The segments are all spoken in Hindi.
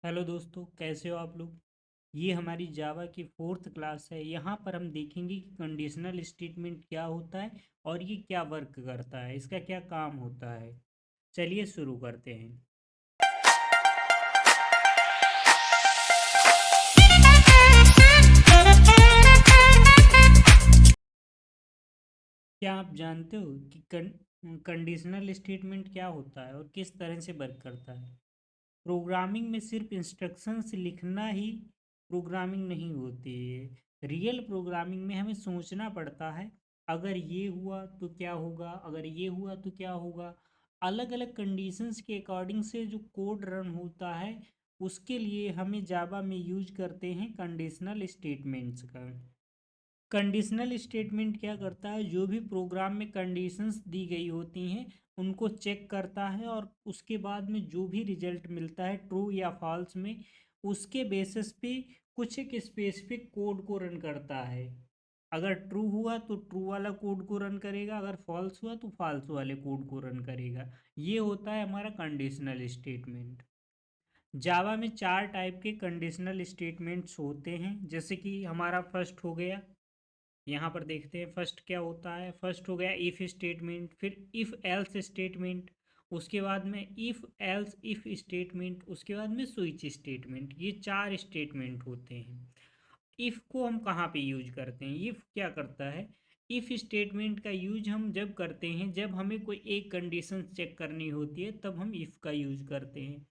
हेलो दोस्तों, कैसे हो आप लोग। ये हमारी जावा की फोर्थ क्लास है। यहाँ पर हम देखेंगे कि कंडीशनल स्टेटमेंट क्या होता है और ये क्या वर्क करता है, इसका क्या काम होता है। चलिए शुरू करते हैं। क्या आप जानते हो कि कंडीशनल स्टेटमेंट क्या होता है और किस तरह से वर्क करता है। प्रोग्रामिंग में सिर्फ इंस्ट्रक्शंस लिखना ही प्रोग्रामिंग नहीं होती है। रियल प्रोग्रामिंग में हमें सोचना पड़ता है, अगर ये हुआ तो क्या होगा, अगर ये हुआ तो क्या होगा। अलग अलग कंडीशंस के अकॉर्डिंग से जो कोड रन होता है, उसके लिए हमें जावा में यूज करते हैं कंडीशनल स्टेटमेंट्स का। कंडीशनल स्टेटमेंट क्या करता है, जो भी प्रोग्राम में कंडीशंस दी गई होती हैं उनको चेक करता है और उसके बाद में जो भी रिजल्ट मिलता है ट्रू या फॉल्स में, उसके बेसिस पे कुछ एक स्पेसिफिक कोड को रन करता है। अगर ट्रू हुआ तो ट्रू वाला कोड को रन करेगा, अगर फॉल्स हुआ तो फॉल्स वाले कोड को रन करेगा। ये होता है हमारा कंडीशनल स्टेटमेंट। जावा में चार टाइप के कंडीशनल स्टेटमेंट्स होते हैं, जैसे कि हमारा फर्स्ट हो गया। यहाँ पर देखते हैं फर्स्ट क्या होता है। फर्स्ट हो गया इफ़ स्टेटमेंट, फिर इफ़ एल्स स्टेटमेंट, उसके बाद में इफ़ एल्स इफ़ स्टेटमेंट, उसके बाद में स्विच स्टेटमेंट। ये चार स्टेटमेंट होते हैं। इफ़ को हम कहाँ पे यूज करते हैं, इफ़ क्या करता है। इफ़ स्टेटमेंट का यूज हम जब करते हैं जब हमें कोई एक कंडीशन चेक करनी होती है, तब हम इफ़ का यूज करते हैं।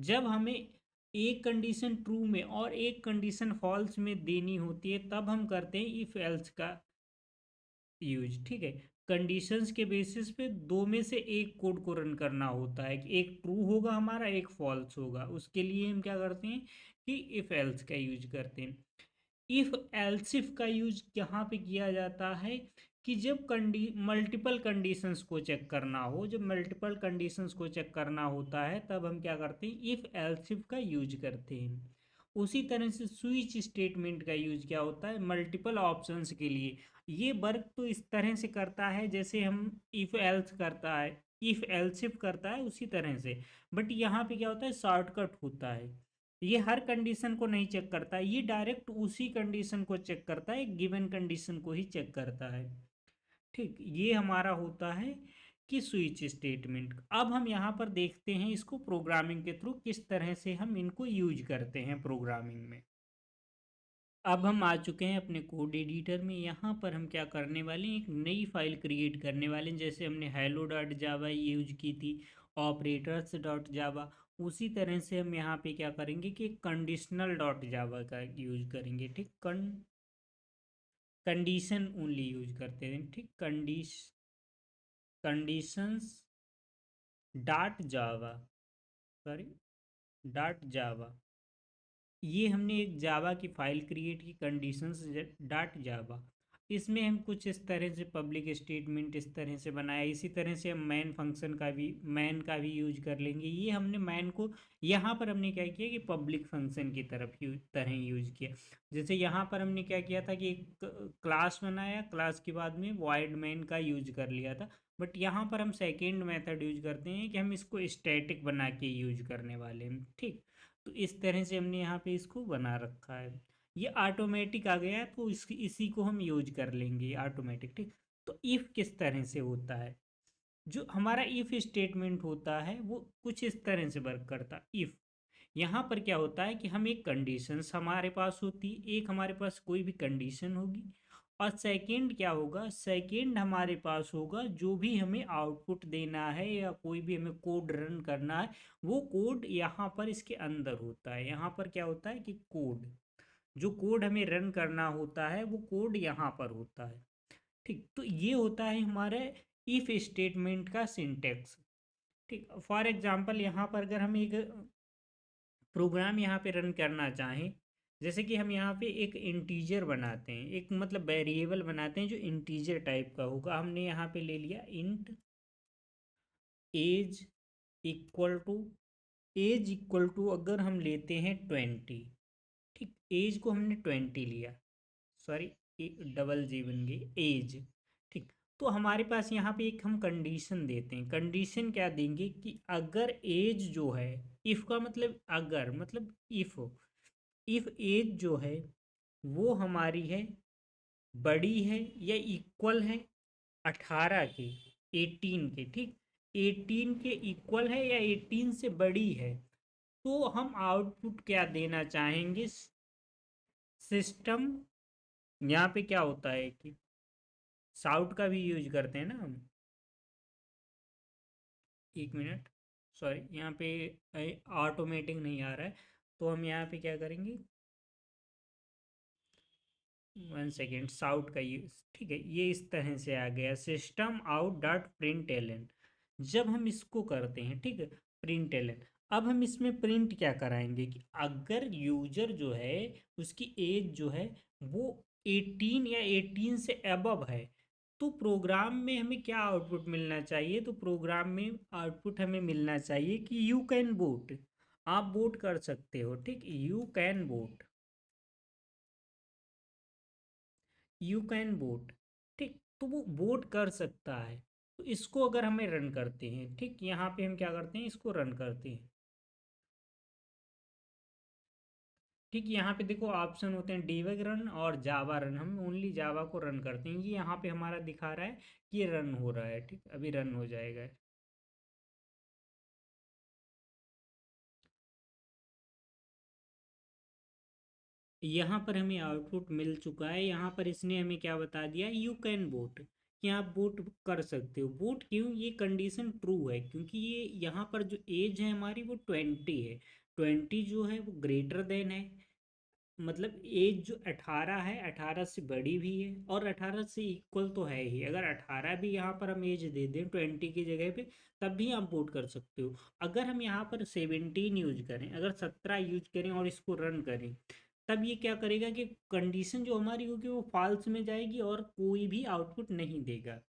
जब हमें एक कंडीशन ट्रू में और एक कंडीशन फॉल्स में देनी होती है, तब हम करते हैं इफ़ एल्स का यूज। ठीक है। कंडीशंस के बेसिस पे दो में से एक कोड को रन करना होता है कि एक ट्रू होगा हमारा, एक फॉल्स होगा। उसके लिए हम क्या करते हैं कि इफ़ एल्स का यूज करते हैं। इफ़ एल्सिफ का यूज यहाँ पे किया जाता है कि जब मल्टीपल कंडीशंस को चेक करना हो, जब मल्टीपल कंडीशंस को चेक करना होता है, तब हम क्या करते हैं इफ़ एल्सिफ का यूज करते हैं। उसी तरह से स्विच स्टेटमेंट का यूज क्या होता है, मल्टीपल ऑप्शंस के लिए। ये वर्क तो इस तरह से करता है जैसे हम इफ़ एल्स करता है, इफ़ एल्सिफ करता है, उसी तरह से। बट यहाँ पे क्या होता है, शॉर्टकट होता है। ये हर कंडीशन को नहीं चेक करता, ये डायरेक्ट उसी कंडीशन को चेक करता है, गिवन कंडीशन को ही चेक करता है। ठीक, ये हमारा होता है कि स्विच स्टेटमेंट। अब हम यहाँ पर देखते हैं इसको प्रोग्रामिंग के थ्रू किस तरह से हम इनको यूज करते हैं प्रोग्रामिंग में। अब हम आ चुके हैं अपने कोड एडिटर में। यहाँ पर हम क्या करने वाले हैं, एक नई फाइल क्रिएट करने वाले हैं। जैसे हमने हेलो डॉट जावा यूज की थी, ऑपरेटर्स डॉट जावा, उसी तरह से हम यहाँ पे क्या करेंगे कि कंडीशनल डॉट जावा का यूज करेंगे। ठीक, कंडीशन ओनली यूज करते हैं। ठीक, कंडीशंस डॉट जावा, सॉरी, डॉट जावा। ये हमने एक जावा की फ़ाइल क्रिएट की, कंडीशंस डॉट जावा। इसमें हम कुछ इस तरह से पब्लिक स्टेटमेंट इस तरह से बनाया। इसी तरह से हम मैन फंक्शन का भी, मैन का भी यूज कर लेंगे। ये हमने मैन को यहाँ पर हमने क्या किया कि पब्लिक फंक्शन की तरह यूज किया। जैसे यहाँ पर हमने क्या किया था कि एक क्लास बनाया, क्लास के बाद में वॉइड मैन का यूज कर लिया था। बट यहाँ पर हम सेकेंड मेथड यूज करते हैं कि हम इसको स्टैटिक बना के यूज करने वाले हैं। ठीक, तो इस तरह से हमने यहाँ पे इसको बना रखा है। ये ऑटोमेटिक आ गया है, तो इसी को हम यूज कर लेंगे ऑटोमेटिक। ठीक, तो इफ़ किस तरह से होता है, जो हमारा इफ़ स्टेटमेंट होता है वो कुछ इस तरह से वर्क करता। इफ़ यहाँ पर क्या होता है कि हम एक कंडीशंस हमारे पास होती, एक हमारे पास कोई भी कंडीशन होगी, और सेकंड क्या होगा, सेकंड हमारे पास होगा जो भी हमें आउटपुट देना है या कोई भी हमें कोड रन करना है, वो कोड यहाँ पर इसके अंदर होता है। यहाँ पर क्या होता है कि कोड, जो कोड हमें रन करना होता है वो कोड यहाँ पर होता है। ठीक, तो ये होता है हमारे इफ स्टेटमेंट का सिंटेक्स। ठीक, फॉर एग्जांपल यहाँ पर अगर हम एक प्रोग्राम यहाँ पे रन करना चाहें, जैसे कि हम यहाँ पे एक इंटीजर बनाते हैं, एक मतलब वेरिएबल बनाते हैं जो इंटीजर टाइप का होगा। हमने यहाँ पे ले लिया int as equal to, as equal to अगर हम लेते हैं 20। ठीक, एज को हमने 20 लिया, सॉरी डबल जी बन गई एज। ठीक, तो हमारे पास यहाँ पे एक हम कंडीशन देते हैं। कंडीशन क्या देंगे कि अगर एज जो है, इफ़ का मतलब अगर, मतलब इफ़ एज जो है वो हमारी है, बड़ी है या इक्वल है 18 के, 18 के, ठीक, 18 के इक्वल है या 18 से बड़ी है, तो हम आउटपुट क्या देना चाहेंगे। सिस्टम, यहाँ पे क्या होता है कि साउट का भी यूज करते हैं ना हम। एक मिनट, सॉरी, यहाँ पे ऑटोमेटिक नहीं आ रहा है, तो हम यहाँ पे क्या करेंगे, 1 सेकेंड, साउट का यूज, ठीक है, ये इस तरह से आ गया, system out dot println. जब हम इसको करते हैं, ठीक है, प्रिंट एलन, अब हम इसमें प्रिंट क्या कराएंगे कि अगर यूजर जो है उसकी एज जो है वो 18 या 18 से अबव है, तो प्रोग्राम में हमें क्या आउटपुट मिलना चाहिए, तो प्रोग्राम में आउटपुट हमें मिलना चाहिए कि यू कैन वोट, आप वोट कर सकते हो, ठीक, you can vote, you can vote, ठीक, तो वो वोट कर सकता है। तो इसको अगर हमें रन करते हैं, ठीक, यहाँ पे हम क्या करते हैं, इसको रन करते हैं, ठीक, यहाँ पे देखो ऑप्शन होते हैं डीबग रन और जावा रन, हम ओनली जावा को रन करते हैं, ये यहाँ पे हमारा दिखा रहा है कि ये रन हो रहा है, ठीक, अभी रन हो जाएगा। यहाँ पर हमें आउटपुट मिल चुका है, यहाँ पर इसने हमें क्या बता दिया, यू कैन वोट, कि आप वोट कर सकते हो। वोट क्यों, ये कंडीशन ट्रू है क्योंकि ये यहाँ पर जो एज है हमारी वो 20 है, 20 जो है वो ग्रेटर देन है, मतलब एज जो 18 है 18 से बड़ी भी है और 18 से इक्वल तो है ही। अगर 18 भी यहाँ पर हम एज दे दें 20 की जगह पे, तब भी आप वोट कर सकते हो। अगर हम यहाँ पर 17 यूज करें, अगर 17 यूज करें और इसको रन करें, तब ये क्या करेगा कि कंडीशन जो हमारी होगी वो फॉल्स में जाएगी और कोई भी आउटपुट नहीं देगा।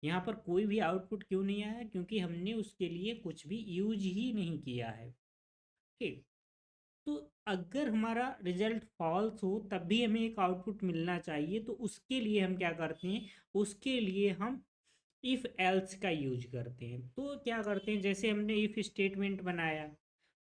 यहाँ पर कोई भी आउटपुट क्यों नहीं आया, क्योंकि हमने उसके लिए कुछ भी यूज ही नहीं किया है, ठीक। तो अगर हमारा रिजल्ट फॉल्स हो तब भी हमें एक आउटपुट मिलना चाहिए, तो उसके लिए हम क्या करते हैं, उसके लिए हम इफ़ एल्स का यूज करते हैं। तो क्या करते हैं, जैसे हमने इफ़ स्टेटमेंट बनाया,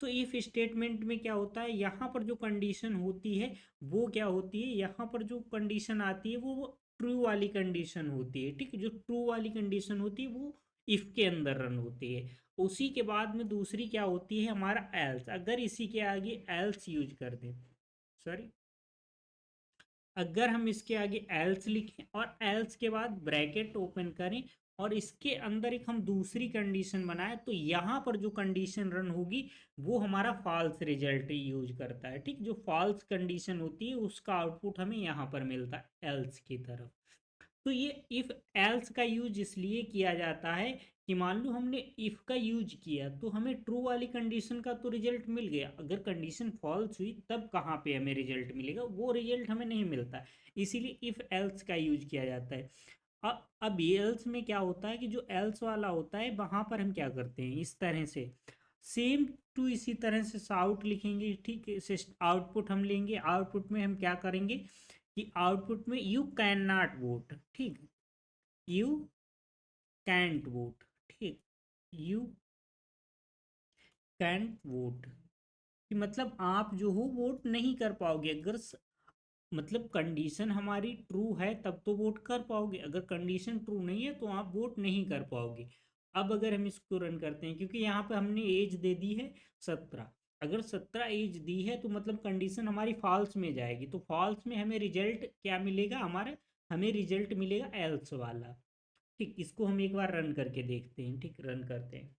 तो इफ़ स्टेटमेंट में क्या होता है, यहाँ पर जो कंडीशन होती है वो क्या होती है, यहाँ पर जो कंडीशन आती है वो ट्रू वाली कंडीशन होती है, ठीक, जो ट्रू वाली कंडीशन होती है वो इफ़ के अंदर रन होती है। उसी के बाद में दूसरी क्या होती है, हमारा एल्स, अगर इसी के आगे एल्स यूज कर दें, सॉरी, अगर हम इसके आगे एल्स लिखें और एल्स के बाद ब्रैकेट ओपन करें और इसके अंदर एक हम दूसरी कंडीशन बनाए, तो यहाँ पर जो कंडीशन रन होगी वो हमारा फॉल्स रिजल्ट यूज करता है, ठीक, जो फॉल्स कंडीशन होती है उसका आउटपुट हमें यहाँ पर मिलता है एल्स की तरफ। तो ये इफ़ एल्स का यूज इसलिए किया जाता है कि मान लो हमने इफ़ का यूज किया तो हमें ट्रू वाली कंडीशन का तो रिजल्ट मिल गया, अगर कंडीशन फॉल्स हुई तब कहाँ पे हमें रिजल्ट मिलेगा, वो रिजल्ट हमें नहीं मिलता, इसीलिए इफ़ एल्स का यूज किया जाता है। अब एल्स में क्या होता है कि जो एल्स वाला होता है वहाँ पर हम क्या करते हैं, इस तरह से सेम टू इसी तरह से साउट लिखेंगे, ठीक है, आउटपुट हम लेंगे, आउटपुट में हम क्या करेंगे कि आउटपुट में यू कैन नॉट वोट, ठीक, यू कैंट वोट, ठीक, यू कैंट वोट, कि मतलब आप जो हो वोट नहीं कर पाओगे, अगर मतलब कंडीशन हमारी ट्रू है तब तो वोट कर पाओगे, अगर कंडीशन ट्रू नहीं है तो आप वोट नहीं कर पाओगे। अब अगर हम इसको रन करते हैं, क्योंकि यहाँ पे हमने एज दे दी है 17, अगर 17 एज दी है तो मतलब कंडीशन हमारी फॉल्स में जाएगी, तो फॉल्स में हमें रिजल्ट क्या मिलेगा, हमारा हमें रिजल्ट मिलेगा एल्स वाला, ठीक। इसको हम एक बार रन करके देखते हैं, ठीक, रन करते हैं।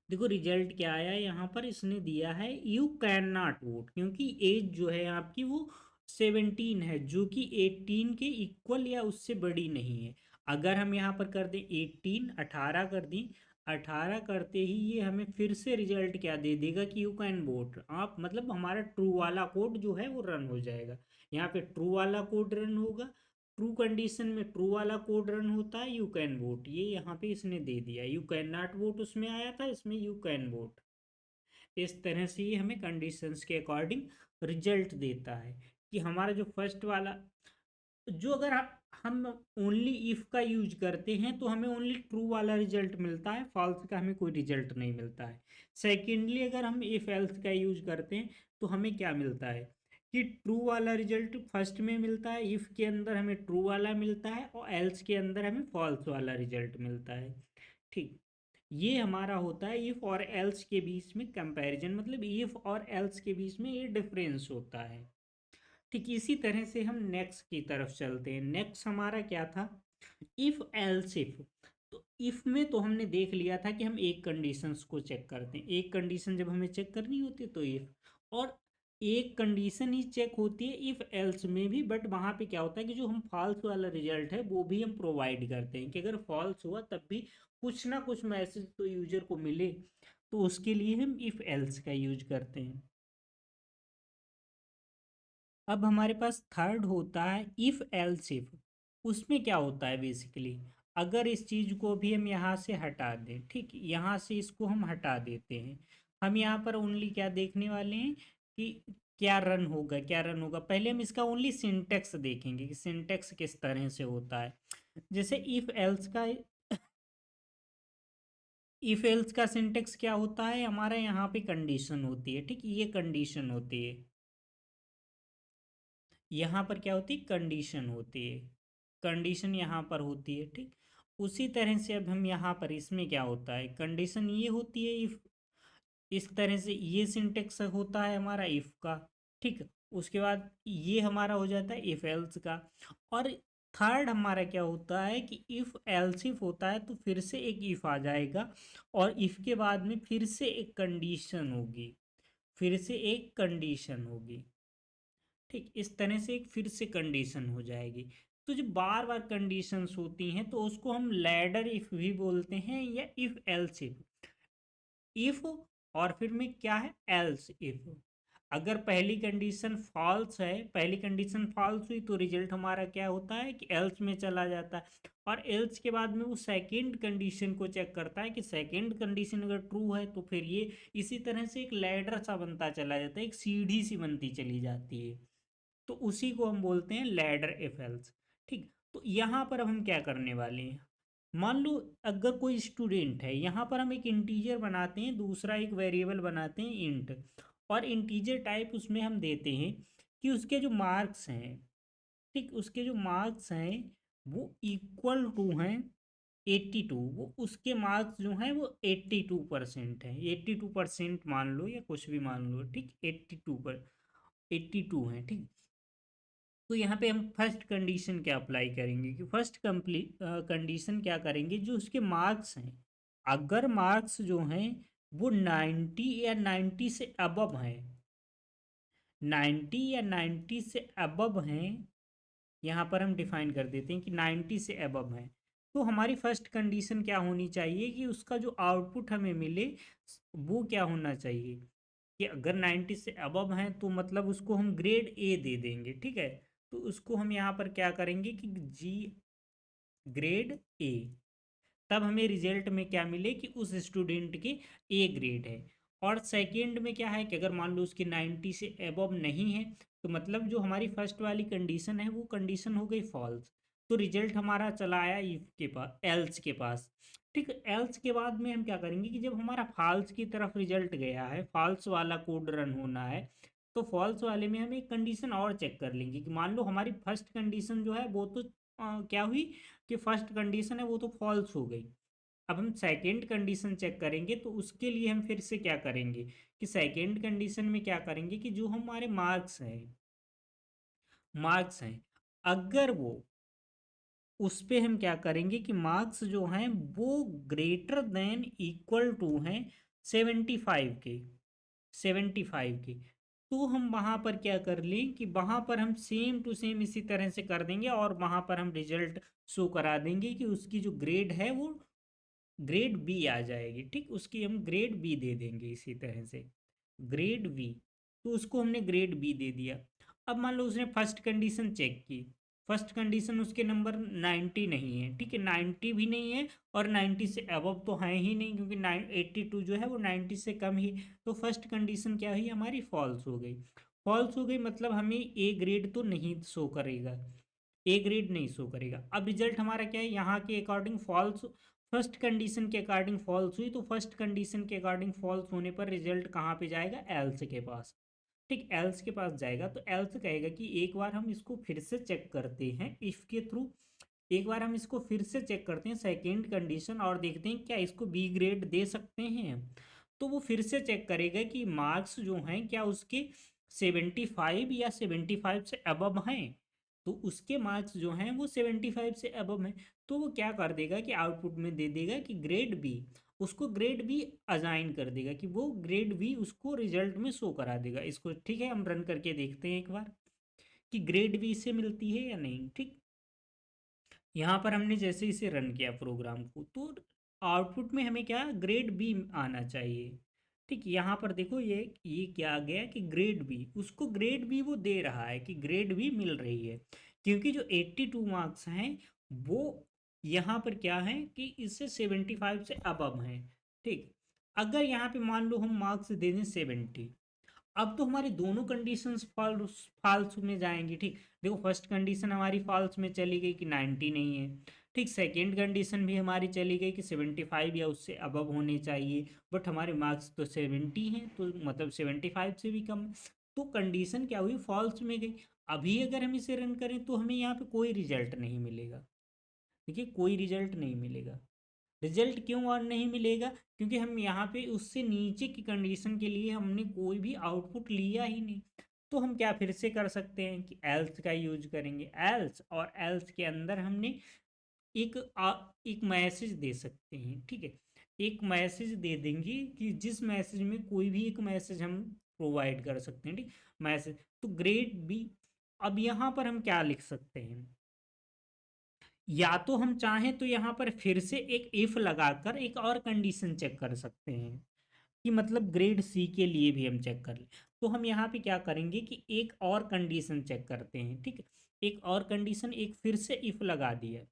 देखो रिजल्ट क्या आया, यहाँ पर इसने दिया है यू कैन नॉट वोट, क्योंकि एज जो है आपकी वो 17 है, जो कि 18 के इक्वल या उससे बड़ी नहीं है। अगर हम यहाँ पर कर दें 18, 18 कर दें, 18 करते ही ये हमें फिर से रिजल्ट क्या दे देगा कि यू कैन वोट, आप मतलब हमारा ट्रू वाला कोड जो है वो रन हो जाएगा। यहाँ पे ट्रू वाला कोड रन होगा, ट्रू कंडीशन में ट्रू वाला कोड रन होता है, यू कैन वोट, ये यहाँ पे इसने दे दिया, यू कैन नॉट वोट उसमें आया था, इसमें यू कैन वोट। इस तरह से ये हमें कंडीशंस के अकॉर्डिंग रिजल्ट देता है कि हमारा जो फर्स्ट वाला, जो अगर हम ओनली इफ़ का यूज करते हैं तो हमें ओनली ट्रू वाला रिजल्ट मिलता है, फॉल्स का हमें कोई रिजल्ट नहीं मिलता है। सेकेंडली अगर हम इफ़ एल्स का यूज करते हैं तो हमें क्या मिलता है कि ट्रू वाला रिजल्ट फर्स्ट में मिलता है, इफ़ के अंदर हमें ट्रू वाला मिलता है और एल्स के अंदर हमें फॉल्स वाला रिजल्ट मिलता है। ठीक, ये हमारा होता है इफ़ और एल्स के बीच में कंपैरिजन, मतलब इफ़ और एल्स के बीच में ये डिफरेंस होता है। ठीक, इसी तरह से हम नेक्स्ट की तरफ चलते हैं। नेक्स्ट हमारा क्या था, इफ़ एल्स इफ। तो इफ़ में तो हमने देख लिया था कि हम एक कंडीशंस को चेक करते हैं, एक कंडीशन जब हमें चेक करनी होती है तो इफ़, और एक कंडीशन ही चेक होती है इफ़ एल्स में भी, बट वहाँ पे क्या होता है कि जो हम फॉल्स वाला रिजल्ट है वो भी हम प्रोवाइड करते हैं कि अगर फॉल्स हुआ तब भी कुछ ना कुछ मैसेज तो यूजर को मिले, तो उसके लिए हम इफ़ एल्स का यूज करते हैं। अब हमारे पास थर्ड होता है इफ़ एल्स इफ। उसमें क्या होता है बेसिकली, अगर इस चीज़ को भी हम यहाँ से हटा दें, ठीक, यहाँ से इसको हम हटा देते हैं, हम यहाँ पर ओनली क्या देखने वाले हैं कि क्या रन होगा, क्या रन होगा। पहले हम इसका ओनली सिंटेक्स देखेंगे कि सिंटेक्स किस तरह से होता है। जैसे इफ़ एल्स का सिंटेक्स क्या होता है, हमारा यहाँ पे कंडीशन होती है, ठीक, ये कंडीशन होती है, यहाँ पर क्या होती है, कंडीशन होती है, कंडीशन यहाँ पर होती है, ठीक। उसी तरह से अब हम यहाँ पर इसमें क्या होता है, कंडीशन ये होती है इफ, इस तरह से ये सिंटेक्स होता है हमारा इफ का, ठीक। उसके बाद ये हमारा हो जाता है इफ एल्स का। और थर्ड हमारा क्या होता है कि इफ एल्स इफ होता है तो फिर से एक इफ आ जाएगा, और इफ के बाद में फिर से एक कंडीशन होगी, फिर से एक कंडीशन होगी, ठीक। इस तरह से एक फिर से कंडीशन हो जाएगी। तो जो बार बार कंडीशंस होती हैं तो उसको हम लैडर इफ भी बोलते हैं या इफ एल्स इफ और फिर में क्या है, एल्स इफ। अगर पहली कंडीशन फॉल्स है, पहली कंडीशन फॉल्स हुई तो रिजल्ट हमारा क्या होता है कि एल्स में चला जाता है, और एल्स के बाद में वो सेकंड कंडीशन को चेक करता है कि सेकंड कंडीशन अगर ट्रू है तो फिर ये इसी तरह से एक लैडर सा बनता चला जाता है, एक सीढ़ी सी बनती चली जाती है। तो उसी को हम बोलते हैं लैडर इफ एल्स, ठीक। तो यहाँ पर अब हम क्या करने वाले हैं, मान लो अगर कोई स्टूडेंट है, यहाँ पर हम एक इंटीजर बनाते हैं, दूसरा एक वेरिएबल बनाते हैं इंट, और इंटीजर टाइप उसमें हम देते हैं कि उसके जो मार्क्स हैं, ठीक, उसके जो मार्क्स हैं वो इक्वल टू हैं 82, वो उसके मार्क्स जो हैं वो 82% हैं, 82% मान लो या कुछ भी मान लो, ठीक, 82 हैं, ठीक। तो यहाँ पे हम फर्स्ट कंडीशन क्या अप्लाई करेंगे कि फर्स्ट कंप्लीट कंडीशन क्या करेंगे, जो उसके मार्क्स हैं, अगर मार्क्स जो हैं वो 90 या 90 से अबव हैं, 90 या 90 से अबव हैं, यहाँ पर हम डिफाइन कर देते हैं कि 90 से अबव हैं, तो हमारी फर्स्ट कंडीशन क्या होनी चाहिए कि उसका जो आउटपुट हमें मिले वो क्या होना चाहिए कि अगर 90 से अबव हैं तो मतलब उसको हम ग्रेड ए दे देंगे, ठीक है। तो उसको हम यहाँ पर क्या करेंगे कि जी ग्रेड ए, तब हमें रिजल्ट में क्या मिले कि उस स्टूडेंट के ए ग्रेड है। और सेकंड में क्या है कि अगर मान लो उसकी 90 से एबव नहीं है तो मतलब जो हमारी फर्स्ट वाली कंडीशन है वो कंडीशन हो गई फॉल्स, तो रिजल्ट हमारा चला आया इफ के पास, एल्स के पास, ठीक। एल्स के बाद में हम क्या करेंगे कि जब हमारा फॉल्स की तरफ रिजल्ट गया है, फॉल्स वाला कोड रन होना है, तो फॉल्स वाले में हम एक कंडीशन और चेक कर लेंगे कि मान लो हमारी फर्स्ट कंडीशन जो है वो तो क्या हुई कि फर्स्ट कंडीशन है वो तो फॉल्स हो गई। अब हम सेकंड कंडीशन चेक करेंगे तो उसके लिए हम फिर से क्या करेंगे कि सेकंड कंडीशन में क्या करेंगे कि जो हमारे मार्क्स हैं अगर वो, उस पे हम क्या करेंगे कि मार्क्स जो हैं वो ग्रेटर देन इक्वल टू हैं 75 के, 75 के, तो हम वहाँ पर क्या कर लें कि वहाँ पर हम सेम टू सेम इसी तरह से कर देंगे और वहाँ पर हम रिजल्ट शो करा देंगे कि उसकी जो ग्रेड है वो ग्रेड बी आ जाएगी, ठीक। उसकी हम ग्रेड बी दे देंगे इसी तरह से, ग्रेड बी। तो उसको हमने ग्रेड बी दे दिया। अब मान लो उसने फर्स्ट कंडीशन चेक की, फर्स्ट कंडीशन उसके नंबर 90 नहीं है, ठीक है, 90 भी नहीं है और 90 से अबव तो है ही नहीं, क्योंकि 82 जो है वो 90 से कम ही। तो फर्स्ट कंडीशन क्या हुई हमारी, फॉल्स हो गई। फॉल्स हो गई मतलब हमें ए ग्रेड तो नहीं शो करेगा, ए ग्रेड नहीं शो करेगा। अब रिजल्ट हमारा क्या है, यहाँ के अकॉर्डिंग फॉल्स, फर्स्ट कंडीशन के अकॉर्डिंग फॉल्स हुई, तो फर्स्ट कंडीशन के अकॉर्डिंग फॉल्स होने पर रिजल्ट कहाँ पे जाएगा, एल्स के पास। ठीक, एल्स के पास जाएगा तो एल्स कहेगा कि एक बार हम इसको फिर से चेक करते हैं इफ के थ्रू, एक बार हम इसको फिर से चेक करते हैं सेकेंड कंडीशन और देखते हैं क्या इसको बी ग्रेड दे सकते हैं। तो वो फिर से चेक करेगा कि मार्क्स जो हैं क्या उसके 75 या 75 से अबव हैं। तो उसके मार्क्स जो हैं वो 75 से अबव हैं, तो वो क्या कर देगा कि आउटपुट में दे देगा कि ग्रेड बी, उसको ग्रेड बी असाइन कर देगा, कि वो ग्रेड बी उसको रिजल्ट में शो करा देगा इसको। ठीक है, हम रन करके देखते हैं एक बार कि ग्रेड बी से मिलती है या नहीं। ठीक, यहाँ पर हमने जैसे इसे रन किया प्रोग्राम को, तो आउटपुट में हमें क्या, ग्रेड बी आना चाहिए। ठीक, यहाँ पर देखो ये क्या आ गया कि ग्रेड बी, उसको ग्रेड बी वो दे रहा है कि ग्रेड बी मिल रही है, क्योंकि जो 82 मार्क्स हैं वो यहाँ पर क्या है कि इससे 75 से अबव हैं। ठीक, अगर यहाँ पे मान लो हम मार्क्स दे दें 70, अब तो हमारी दोनों कंडीशंस फॉल्स फॉल्स में जाएंगी। ठीक, देखो फर्स्ट कंडीशन हमारी फॉल्स में चली गई कि 90 नहीं है। ठीक, सेकंड कंडीशन भी हमारी चली गई कि 75 या उससे अबव होने चाहिए, बट हमारे मार्क्स तो 70 हैं, तो मतलब 75 से भी कम है। तो कंडीशन क्या हुई, फॉल्स में गई। अभी अगर हम इसे रन करें तो हमें यहाँ पे कोई रिजल्ट नहीं मिलेगा। देखिए कोई रिजल्ट नहीं मिलेगा। रिजल्ट क्यों और नहीं मिलेगा, क्योंकि हम यहाँ पे उससे नीचे की कंडीशन के लिए हमने कोई भी आउटपुट लिया ही नहीं। तो हम क्या फिर से कर सकते हैं कि एल्स का यूज करेंगे, एल्स, और एल्स के अंदर हमने एक मैसेज दे सकते हैं। ठीक है, एक मैसेज दे देंगे कि जिस मैसेज में कोई भी एक मैसेज हम प्रोवाइड कर सकते हैं। ठीक, मैसेज तो ग्रेड बी। अब यहाँ पर हम क्या लिख सकते हैं, या तो हम चाहें तो यहाँ पर फिर से एक इफ लगाकर एक और कंडीशन चेक कर सकते हैं, कि मतलब ग्रेड सी के लिए भी हम चेक कर लें। तो हम यहाँ पे क्या करेंगे कि एक और कंडीशन चेक करते हैं। ठीक है, एक और कंडीशन, एक फिर से इफ लगा दिया,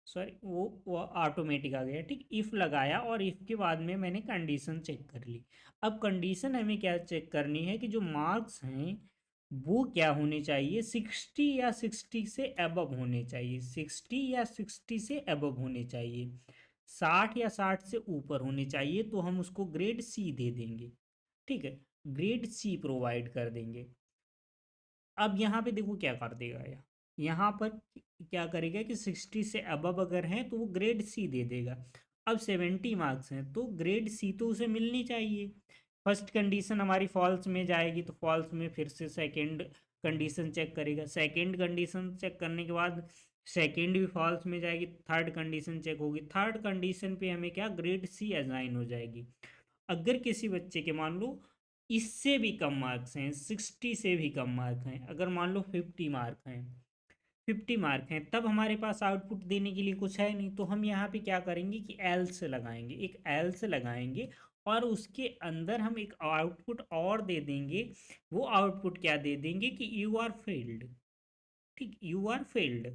सॉरी वो ऑटोमेटिक आ गया। ठीक, इफ लगाया और इफ के बाद में मैंने कंडीशन चेक कर ली। अब कंडीशन हमें क्या चेक करनी है कि जो मार्क्स हैं वो क्या होने चाहिए, 60 या 60 से अबव होने चाहिए, 60 या 60 से अबव होने चाहिए, 60 या 60 से ऊपर होने चाहिए, तो हम उसको ग्रेड सी दे देंगे। ठीक है, ग्रेड सी प्रोवाइड कर देंगे। अब यहाँ पे देखो क्या कर देगा, यहाँ पर क्या करेगा कि 60 से अबव अगर हैं तो वो ग्रेड सी दे देगा। अब 70 मार्क्स हैं तो ग्रेड सी तो उसे मिलनी चाहिए। फर्स्ट कंडीशन हमारी फॉल्स में जाएगी तो फॉल्स में फिर से सेकंड कंडीशन चेक करेगा, सेकंड कंडीशन चेक करने के बाद सेकंड भी फॉल्स में जाएगी, थर्ड कंडीशन चेक होगी, थर्ड कंडीशन पे हमें क्या, ग्रेड सी असाइन हो जाएगी। अगर किसी बच्चे के मान लो इससे भी कम मार्क्स हैं, 60 से भी कम मार्क हैं, अगर मान लो 50 मार्क हैं, 50 मार्क हैं, तब हमारे पास आउटपुट देने के लिए कुछ है नहीं, तो हम यहाँ पे क्या करेंगे कि एल्स लगाएंगे, एक एल्स लगाएंगे और उसके अंदर हम एक आउटपुट और दे देंगे। वो आउटपुट क्या दे देंगे कि यू आर फेल्ड। ठीक, you are failed,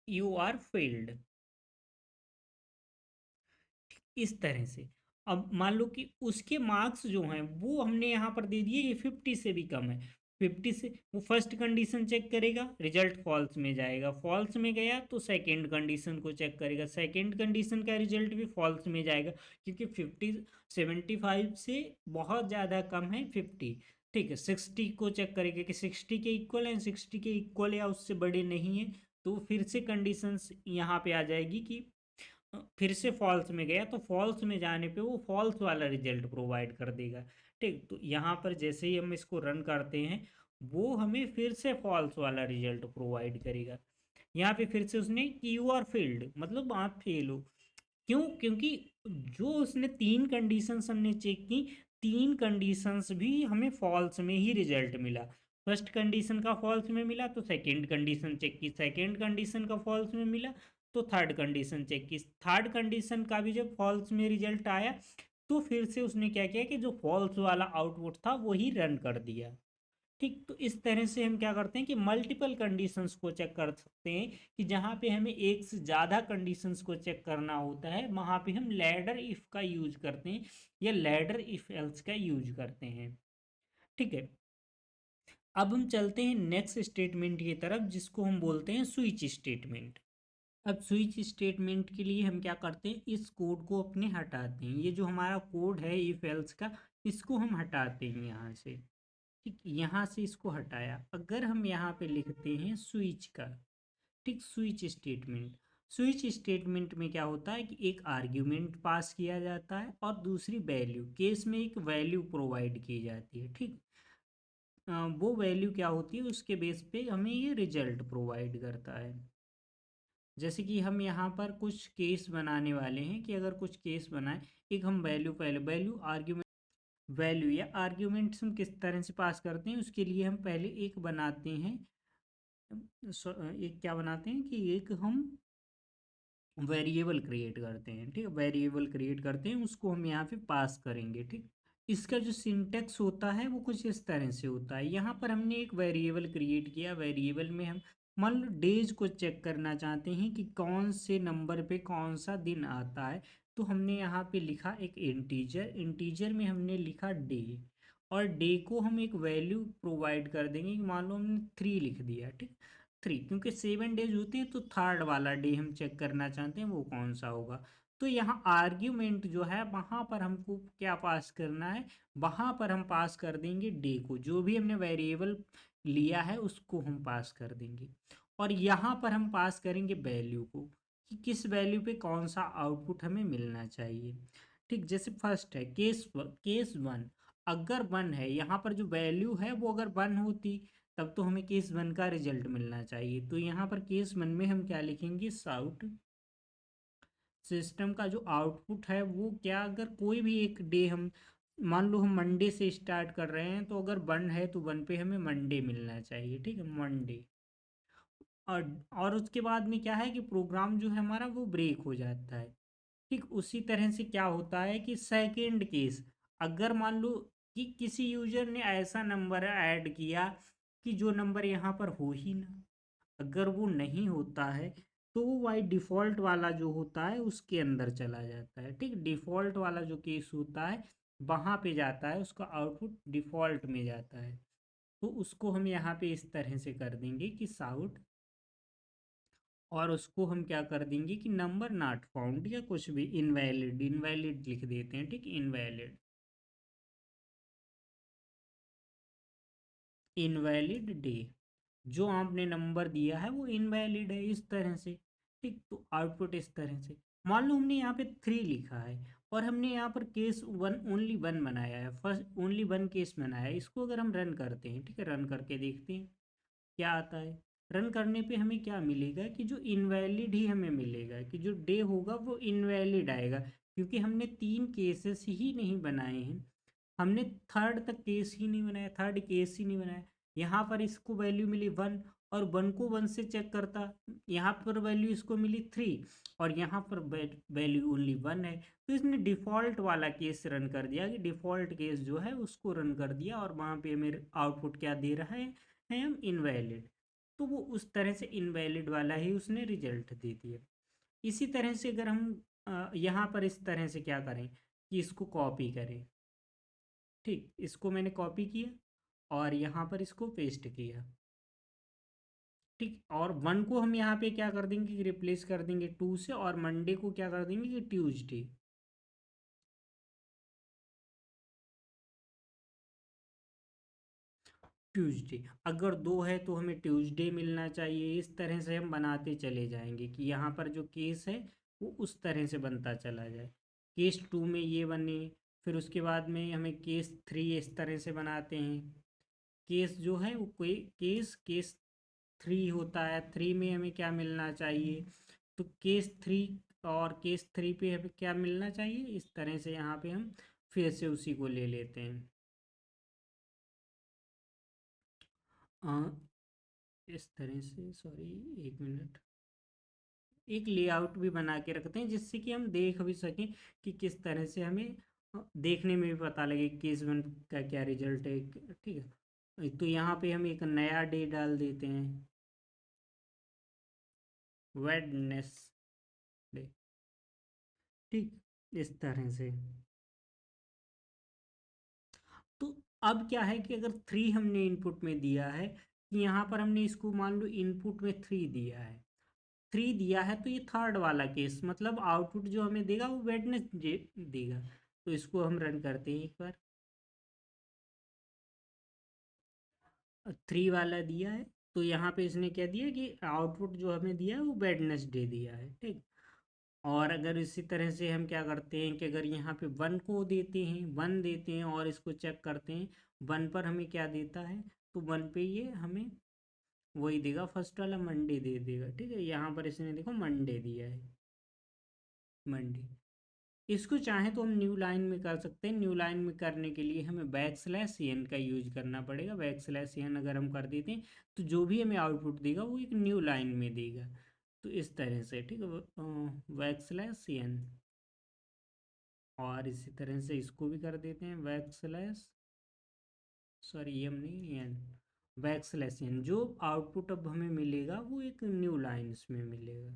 you are failed, इस तरह से। अब मान लो कि उसके मार्क्स जो हैं वो हमने यहाँ पर दे दिए, ये 50 से भी कम है, 50 से, वो फर्स्ट कंडीशन चेक करेगा, रिजल्ट फॉल्स में जाएगा, फॉल्स में गया तो सेकंड कंडीशन को चेक करेगा, सेकंड कंडीशन का रिजल्ट भी फॉल्स में जाएगा, क्योंकि 50 75 से बहुत ज़्यादा कम है 50। ठीक है, 60 को चेक करेगा कि 60 के इक्वल है, 60 के इक्वल या उससे बड़े नहीं है, तो फिर से कंडीशंस यहाँ पे आ जाएगी कि फिर से फॉल्स में गया, तो फॉल्स में जाने पे वो फॉल्स वाला रिजल्ट प्रोवाइड कर देगा। ठीक, तो यहाँ पर जैसे ही हम इसको रन करते हैं वो हमें फिर से फॉल्स वाला रिजल्ट प्रोवाइड करेगा। यहाँ पे फिर से उसने कि यू आर फेल्ड, मतलब आप फेल हो। क्यों, क्योंकि जो उसने तीन कंडीशंस हमने चेक की, तीन कंडीशंस भी हमें फॉल्स में ही रिजल्ट मिला। फर्स्ट कंडीशन का फॉल्स में मिला तो सेकंड कंडीशन चेक की, सेकंड कंडीशन का फॉल्स में मिला तो थर्ड कंडीशन चेक की, थर्ड कंडीशन का भी जब फॉल्स में रिजल्ट आया तो फिर से उसने क्या किया कि जो फॉल्स वाला आउटपुट था वही रन कर दिया। ठीक, तो इस तरह से हम क्या करते हैं कि मल्टीपल कंडीशंस को चेक कर सकते हैं कि जहाँ पे हमें एक से ज़्यादा कंडीशंस को चेक करना होता है वहाँ पे हम लैडर इफ़ का यूज करते हैं या लैडर इफ़ एल्स का यूज करते हैं। ठीक है, अब हम चलते हैं नेक्स्ट स्टेटमेंट की तरफ जिसको हम बोलते हैं स्विच स्टेटमेंट। अब स्विच स्टेटमेंट के लिए हम क्या करते हैं, इस कोड को अपने हटाते हैं। ये जो हमारा कोड है इफ एल्स का, इसको हम हटाते हैं यहाँ से। ठीक, यहाँ से इसको हटाया। अगर हम यहाँ पे लिखते हैं स्विच का, ठीक, स्विच स्टेटमेंट। स्विच स्टेटमेंट में क्या होता है कि एक आर्ग्यूमेंट पास किया जाता है और दूसरी वैल्यू, केस में एक वैल्यू प्रोवाइड की जाती है। ठीक, वो वैल्यू क्या होती है उसके बेस पे हमें ये रिजल्ट प्रोवाइड करता है। जैसे कि हम यहाँ पर कुछ केस बनाने वाले हैं कि अगर कुछ केस बनाए, एक हम वैल्यू, पहले वैल्यू आर्ग्यूमेंट, वैल्यू या आर्ग्यूमेंट्स हम किस तरह से पास करते हैं उसके लिए हम पहले एक बनाते हैं। एक क्या बनाते हैं कि एक हम वेरिएबल क्रिएट करते हैं। ठीक है, वेरिएबल क्रिएट करते हैं, उसको हम यहाँ पे पास करेंगे। ठीक, इसका जो सिंटेक्स होता है वो कुछ इस तरह से होता है। यहाँ पर हमने एक वेरिएबल क्रिएट किया, वेरिएबल में हम मान लो डेज को चेक करना चाहते हैं कि कौन से नंबर पे कौन सा दिन आता है, तो हमने यहाँ पे लिखा एक इंटीजर, इंटीजर में हमने लिखा डे, और डे को हम एक वैल्यू प्रोवाइड कर देंगे कि मान लो हमने 3 लिख दिया। ठीक, 3, क्योंकि 7 डेज होते हैं तो थर्ड वाला डे हम चेक करना चाहते हैं वो कौन सा होगा। तो यहाँ आर्ग्यूमेंट जो है वहाँ पर हमको क्या पास करना है, वहाँ पर हम पास कर देंगे डे को, जो भी हमने वेरिएबल लिया है उसको हम पास कर देंगे। और यहाँ पर हम पास करेंगे वैल्यू को कि किस वैल्यू पे कौन सा आउटपुट हमें मिलना चाहिए। ठीक, जैसे फर्स्ट है केस वन, अगर वन है, यहाँ पर जो वैल्यू है वो अगर वन होती तब तो हमें केस वन का रिजल्ट मिलना चाहिए। तो यहाँ पर केस वन में हम क्या लिखेंगे, साउट सिस्टम का जो आउटपुट है वो क्या, अगर कोई भी एक डे हम मान लो हम मंडे से स्टार्ट कर रहे हैं, तो अगर वन है तो वन पे हमें मंडे मिलना चाहिए। ठीक है, मंडे। और उसके बाद में क्या है कि प्रोग्राम जो है हमारा वो ब्रेक हो जाता है। ठीक, उसी तरह से क्या होता है कि सेकंड केस, अगर मान लो कि किसी यूजर ने ऐसा नंबर ऐड किया कि जो नंबर यहाँ पर हो ही ना, अगर वो नहीं होता है तो वो बाई डिफ़ॉल्ट वाला जो होता है उसके अंदर चला जाता है। ठीक, डिफ़ॉल्ट वाला जो केस होता है वहाँ पे जाता है, उसका आउटपुट डिफ़ॉल्ट में जाता है। तो उसको हम यहाँ पे इस तरह से कर देंगे कि साउट, और उसको हम क्या कर देंगे कि नंबर नॉट फाउंड या कुछ भी इनवैलिड, इनवैलिड लिख देते हैं। ठीक, इनवैलिड, इनवैलिड डे, जो आपने नंबर दिया है वो इनवैलिड है, इस तरह से। ठीक, तो आउटपुट इस तरह से। मान लो हमने यहाँ पे 3 लिखा है और हमने यहाँ पर केस वन, ओनली वन बनाया है, फर्स्ट ओनली वन केस बनाया है। इसको अगर हम रन करते हैं, ठीक है, रन करके देखते हैं क्या आता है। रन करने पे हमें क्या मिलेगा कि जो इनवैलिड ही हमें मिलेगा, कि जो डे होगा वो इनवैलिड आएगा, क्योंकि हमने 3 केसेस ही नहीं बनाए हैं। हमने थर्ड तक केस ही नहीं बनाया, थर्ड केस ही नहीं बनाया। यहाँ पर इसको वैल्यू मिली वन, और वन को वन से चेक करता, यहाँ पर वैल्यू इसको मिली 3, और यहाँ पर वैल्यू ओनली वन है। तो इसने डिफ़ॉल्ट वाला केस रन कर दिया, कि डिफ़ॉल्ट केस जो है उसको रन कर दिया, और वहाँ पे मेरे आउटपुट क्या दे रहा है हम इनवैलिड। तो वो उस तरह से इनवैलिड वाला ही उसने रिजल्ट दे दिया। इसी तरह से अगर हम यहाँ पर इस तरह से क्या करें कि इसको कॉपी करें। ठीक, इसको मैंने कॉपी किया और यहाँ पर इसको पेस्ट किया। ठीक, और वन को हम यहाँ पे क्या कर देंगे कि रिप्लेस कर देंगे टू से, और मंडे को क्या कर देंगे कि ट्यूसडे। ट्यूसडे, अगर दो है तो हमें ट्यूसडे मिलना चाहिए। इस तरह से हम बनाते चले जाएंगे कि यहाँ पर जो केस है वो उस तरह से बनता चला जाए। केस टू में ये बने, फिर उसके बाद में हमें केस थ्री इस तरह से बनाते हैं। केस जो है वो कोई केस केस थ्री होता है, थ्री में हमें क्या मिलना चाहिए, तो केस थ्री, और केस थ्री पे हमें क्या मिलना चाहिए, इस तरह से यहाँ पे हम फिर से उसी को ले लेते हैं। आ, इस तरह से, सॉरी, एक मिनट, एक लेआउट भी बना के रखते हैं जिससे कि हम देख भी सकें कि किस तरह से हमें देखने में भी पता लगे केस वन का क्या रिजल्ट है। ठीक है, तो यहाँ पे हम एक नया डे डाल देते हैं, वेडनेसडे। ठीक, इस तरह से। तो अब क्या है कि अगर थ्री हमने इनपुट में दिया है, कि यहाँ पर हमने इसको मान लो इनपुट में थ्री दिया है, थ्री दिया है, तो ये थर्ड वाला केस मतलब आउटपुट जो हमें देगा वो वेडनेसडे देगा। तो इसको हम रन करते हैं एक बार। थ्री वाला दिया है, तो यहाँ पे इसने क्या दिया कि आउटपुट जो हमें दिया है वो वेडनेसडे दिया है। ठीक, और अगर इसी तरह से हम क्या करते हैं कि अगर यहाँ पे वन को देते हैं, वन देते हैं और इसको चेक करते हैं, वन पर हमें क्या देता है, तो वन पे ये हमें वही देगा, फर्स्ट वाला मंडे दे देगा। ठीक है, यहाँ पर इसने देखो मंडे दिया है, मंडे। इसको चाहे तो हम न्यू लाइन में कर सकते हैं। न्यू लाइन में करने के लिए हमें बैक स्लैश एन का यूज करना पड़ेगा। बैक स्लैश एन अगर हम कर देते हैं तो जो भी हमें आउटपुट देगा वो एक न्यू लाइन में देगा। तो इस तरह से, ठीक है, बैक स्लैश एन, और इसी तरह से इसको भी कर देते हैं बैक स्लैश, सॉरी एम नहीं एन, बैक स्लैश एन। जो आउटपुट अब हमें मिलेगा वो एक न्यू लाइन में मिलेगा।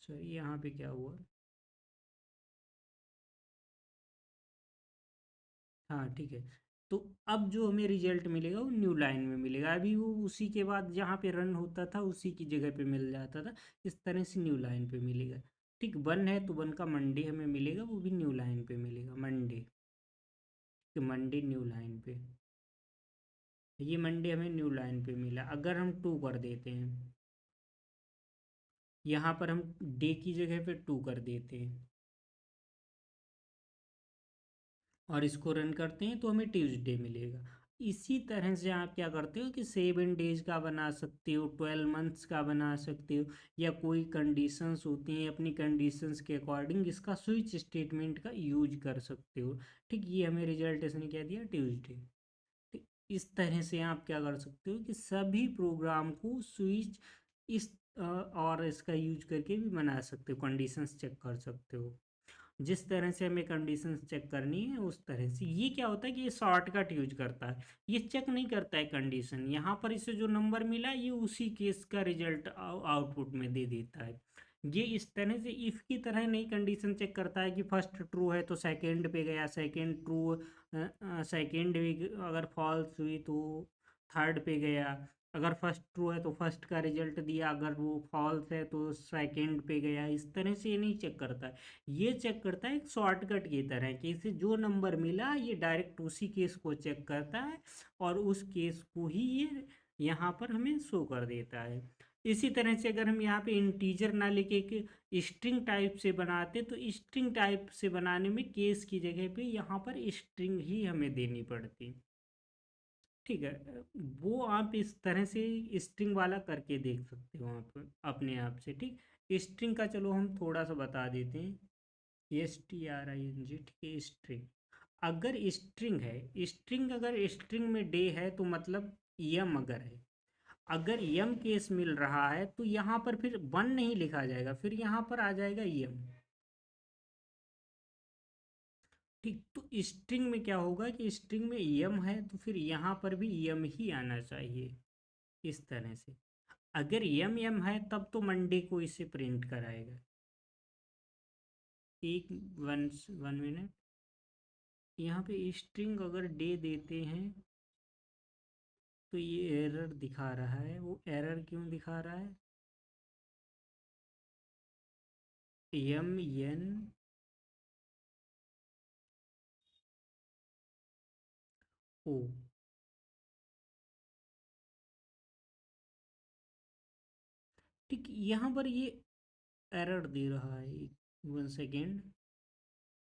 सॉरी, यहाँ पे क्या हुआ, हाँ ठीक है। तो अब जो हमें रिजल्ट मिलेगा वो न्यू लाइन में मिलेगा। अभी वो उसी के बाद जहाँ पे रन होता था उसी की जगह पे मिल जाता था। इस तरह से न्यू लाइन पे मिलेगा। ठीक, वन है तो वन का मंडे हमें मिलेगा, वो भी न्यू लाइन पे मिलेगा, मंडे। कि मंडे न्यू लाइन पे, ये मंडे हमें न्यू लाइन पे मिला। अगर हम टू कर देते हैं, यहाँ पर हम डे की जगह पे टू कर देते हैं और इसको रन करते हैं तो हमें ट्यूसडे मिलेगा। इसी तरह से आप क्या करते हो कि 7 डेज का बना सकते हो, 12 मंथ्स का बना सकते हो, या कोई कंडीशंस होती हैं अपनी कंडीशंस के अकॉर्डिंग इसका स्विच स्टेटमेंट का यूज कर सकते हो। ठीक, ये हमें रिजल्ट इसने क्या दिया, ट्यूसडे। ठीक, इस तरह से आप क्या कर सकते हो कि सभी प्रोग्राम को स्विच इस और इसका यूज करके भी बना सकते हो, कंडीशंस चेक कर सकते हो। जिस तरह से हमें कंडीशंस चेक करनी है उस तरह से। ये क्या होता है कि ये शॉर्टकट यूज करता है, ये चेक नहीं करता है कंडीशन। यहाँ पर इसे जो नंबर मिला ये उसी केस का रिजल्ट आउटपुट में दे देता है। ये इस तरह से इफ़ की तरह नहीं कंडीशन चेक करता है कि फर्स्ट ट्रू है तो सेकंड पे गया, सेकंड ट्रू, सेकंड भी अगर फॉल्स हुई तो थर्ड पे गया, अगर फर्स्ट ट्रू है तो फर्स्ट का रिजल्ट दिया, अगर वो फॉल्स है तो सेकंड पे गया। इस तरह से ये नहीं चेक करता है। ये चेक करता है एक शॉर्टकट की तरह कि इसे जो नंबर मिला ये डायरेक्ट उसी केस को चेक करता है और उस केस को ही ये यहाँ पर हमें शो कर देता है। इसी तरह से अगर हम यहाँ पे इंटीजर ना लेके एक स्ट्रिंग टाइप से बनाते तो स्ट्रिंग टाइप से बनाने में केस की जगह पे यहाँ पर स्ट्रिंग ही हमें देनी पड़ती। ठीक है, वो आप इस तरह से स्ट्रिंग वाला करके देख सकते हो आप अपने आप से। ठीक, स्ट्रिंग का चलो हम थोड़ा सा बता देते हैं। STRING, ठीक है, स्ट्रिंग। अगर स्ट्रिंग है, स्ट्रिंग अगर स्ट्रिंग में डे है तो मतलब यम अगर है, अगर यम केस मिल रहा है तो यहाँ पर फिर वन नहीं लिखा जाएगा, फिर यहाँ पर आ जाएगा यम। ठीक, तो स्ट्रिंग में क्या होगा कि स्ट्रिंग में यम है तो फिर यहाँ पर भी यम ही आना चाहिए, इस तरह से। अगर यम यम है तब तो मंडे को इसे प्रिंट कराएगा। एक वन 1 मिनट, यहाँ पे स्ट्रिंग अगर डे देते हैं तो ये एरर दिखा रहा है। वो एरर क्यों दिखा रहा है, यम एन ओ, ठीक, यहाँ पर ये एरर दे रहा है। 1 सेकेंड,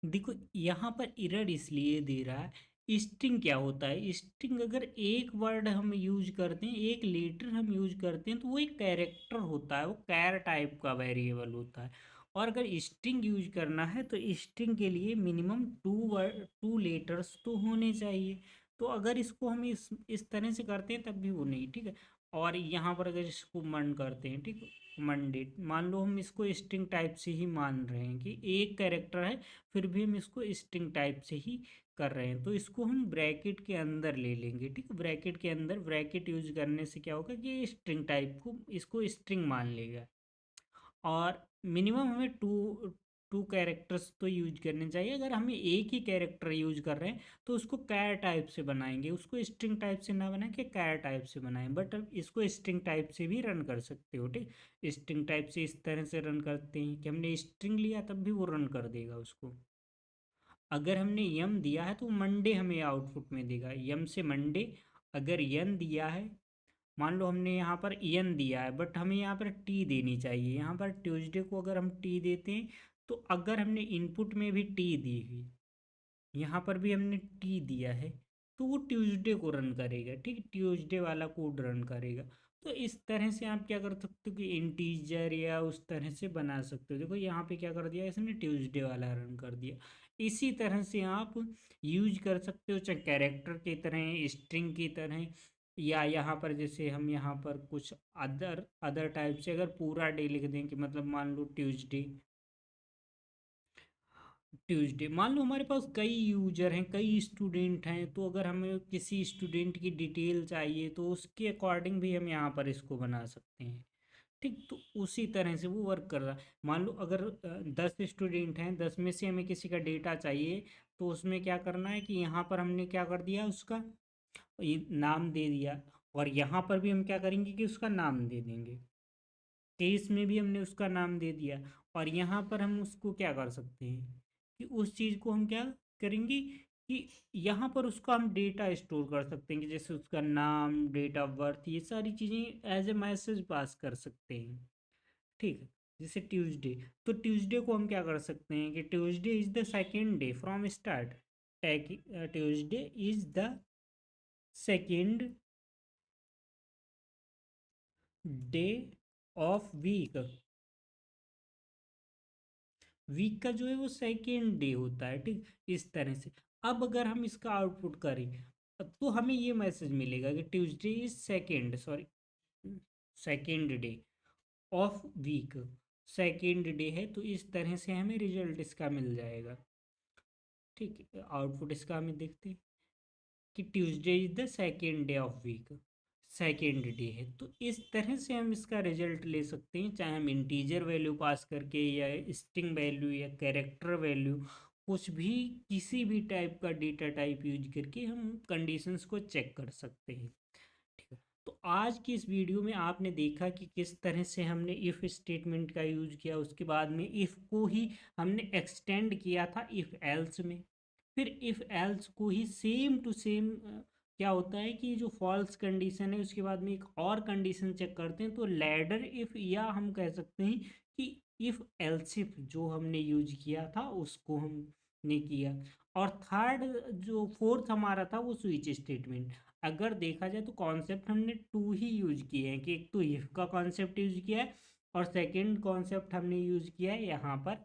देखो यहाँ पर एरर इसलिए दे रहा है, स्ट्रिंग क्या होता है, स्ट्रिंग अगर एक वर्ड हम यूज करते हैं, एक लेटर हम यूज करते हैं तो वो एक कैरेक्टर होता है, वो कैर टाइप का वेरिएबल होता है। और अगर स्ट्रिंग यूज करना है तो स्ट्रिंग के लिए मिनिमम 2 लेटर्स तो होने चाहिए। तो अगर इसको हम इस तरह से करते हैं तब भी वो नहीं, ठीक है। और यहाँ पर अगर इसको मन करते हैं, ठीक है, मंडे, मान लो हम इसको स्ट्रिंग टाइप से ही मान रहे हैं कि एक कैरेक्टर है, फिर भी हम इसको स्ट्रिंग टाइप से ही कर रहे हैं, तो इसको हम ब्रैकेट के अंदर ले लेंगे, ठीक है। ब्रैकेट के अंदर ब्रैकेट यूज करने से क्या होगा कि स्ट्रिंग टाइप को इसको स्ट्रिंग मान लेगा। और मिनिमम हमें टू टू कैरेक्टर्स तो यूज करने चाहिए। अगर हमें एक ही कैरेक्टर यूज कर रहे हैं तो उसको कैर टाइप से बनाएंगे, उसको स्ट्रिंग टाइप से ना बनाए कि कैर टाइप से बनाएं। बट अब इसको स्ट्रिंग टाइप से भी रन कर सकते हो, ठीक। स्ट्रिंग टाइप से इस तरह से रन करते हैं कि हमने स्ट्रिंग लिया तब भी वो रन कर देगा उसको। अगर हमने यम दिया है तो मंडे हमें आउटपुट में देगा, यम से मंडे। अगर यन दिया है, मान लो हमने यहाँ पर एन दिया है बट हमें यहाँ पर टी देनी चाहिए, यहाँ पर ट्यूसडे को अगर हम टी देते हैं तो अगर हमने इनपुट में भी टी दी हुई, यहाँ पर भी हमने टी दिया है, तो वो ट्यूसडे को रन करेगा, ठीक, ट्यूसडे वाला कोड रन करेगा। तो इस तरह से आप क्या कर सकते हो कि इंटीजर या उस तरह से बना सकते हो। देखो यहाँ पे क्या कर दिया इसने, ट्यूसडे वाला रन कर दिया। इसी तरह से आप यूज कर सकते हो, चाहे कैरेक्टर की तरह, स्ट्रिंग की तरह, या यहाँ पर जैसे हम यहाँ पर कुछ अदर अदर टाइप से अगर पूरा डे लिख दें कि मतलब मान लो ट्यूसडे, ट्यूसडे मान लो हमारे पास कई यूजर हैं, कई स्टूडेंट हैं, तो अगर हमें किसी स्टूडेंट की डिटेल चाहिए तो उसके अकॉर्डिंग भी हम यहाँ पर इसको बना सकते हैं, ठीक। तो उसी तरह से वो वर्क कर रहा है। मान लो अगर 10 स्टूडेंट हैं, 10 में से हमें किसी का डेटा चाहिए, तो उसमें क्या करना है कि यहाँ पर हमने क्या कर दिया, उसका ये नाम दे दिया, और यहाँ पर भी हम क्या करेंगे कि उसका नाम दे देंगे, केस में भी हमने उसका नाम दे दिया। और यहाँ पर हम उसको क्या कर सकते हैं कि उस चीज़ को हम क्या करेंगे कि यहाँ पर उसका हम डेटा स्टोर कर सकते हैं, कि जैसे उसका नाम, डेट ऑफ बर्थ, ये सारी चीज़ें एज ए मैसेज पास कर सकते हैं, ठीक है। जैसे ट्यूसडे, तो ट्यूसडे को हम क्या कर सकते हैं कि Tuesday is the second day from start, Tuesday is the second day of week, week का जो है वो सेकेंड डे होता है, ठीक। इस तरह से अब अगर हम इसका आउटपुट करें तो हमें ये मैसेज मिलेगा कि Tuesday is second, sorry, second day of week, second day है, तो इस तरह से हमें रिजल्ट इसका मिल जाएगा, ठीक है। आउटपुट इसका हमें देखते हैं कि Tuesday is the second day of week, second day है। तो इस तरह से हम इसका रिजल्ट ले सकते हैं, चाहे हम इंटीजर वैल्यू पास करके या स्ट्रिंग वैल्यू या कैरेक्टर वैल्यू, कुछ भी किसी भी टाइप का डेटा टाइप यूज करके हम कंडीशंस को चेक कर सकते हैं, ठीक है। तो आज की इस वीडियो में आपने देखा कि किस तरह से हमने इफ़ स्टेटमेंट का यूज किया, उसके बाद में इफ़ को ही हमने एक्सटेंड किया था इफ़ एल्स में, फिर इफ़ एल्स को ही सेम टू सेम क्या होता है कि जो फॉल्स कंडीशन है उसके बाद में एक और कंडीशन चेक करते हैं, तो लैडर इफ़, या हम कह सकते हैं कि इफ़ एल्स इफ जो हमने यूज किया था उसको हमने किया। और थर्ड जो फोर्थ हमारा था वो स्विच स्टेटमेंट। अगर देखा जाए तो कॉन्सेप्ट हमने टू ही यूज किए हैं, कि एक तो इफ का कॉन्सेप्ट यूज किया है और सेकंड कॉन्सेप्ट हमने यूज किया है यहाँ पर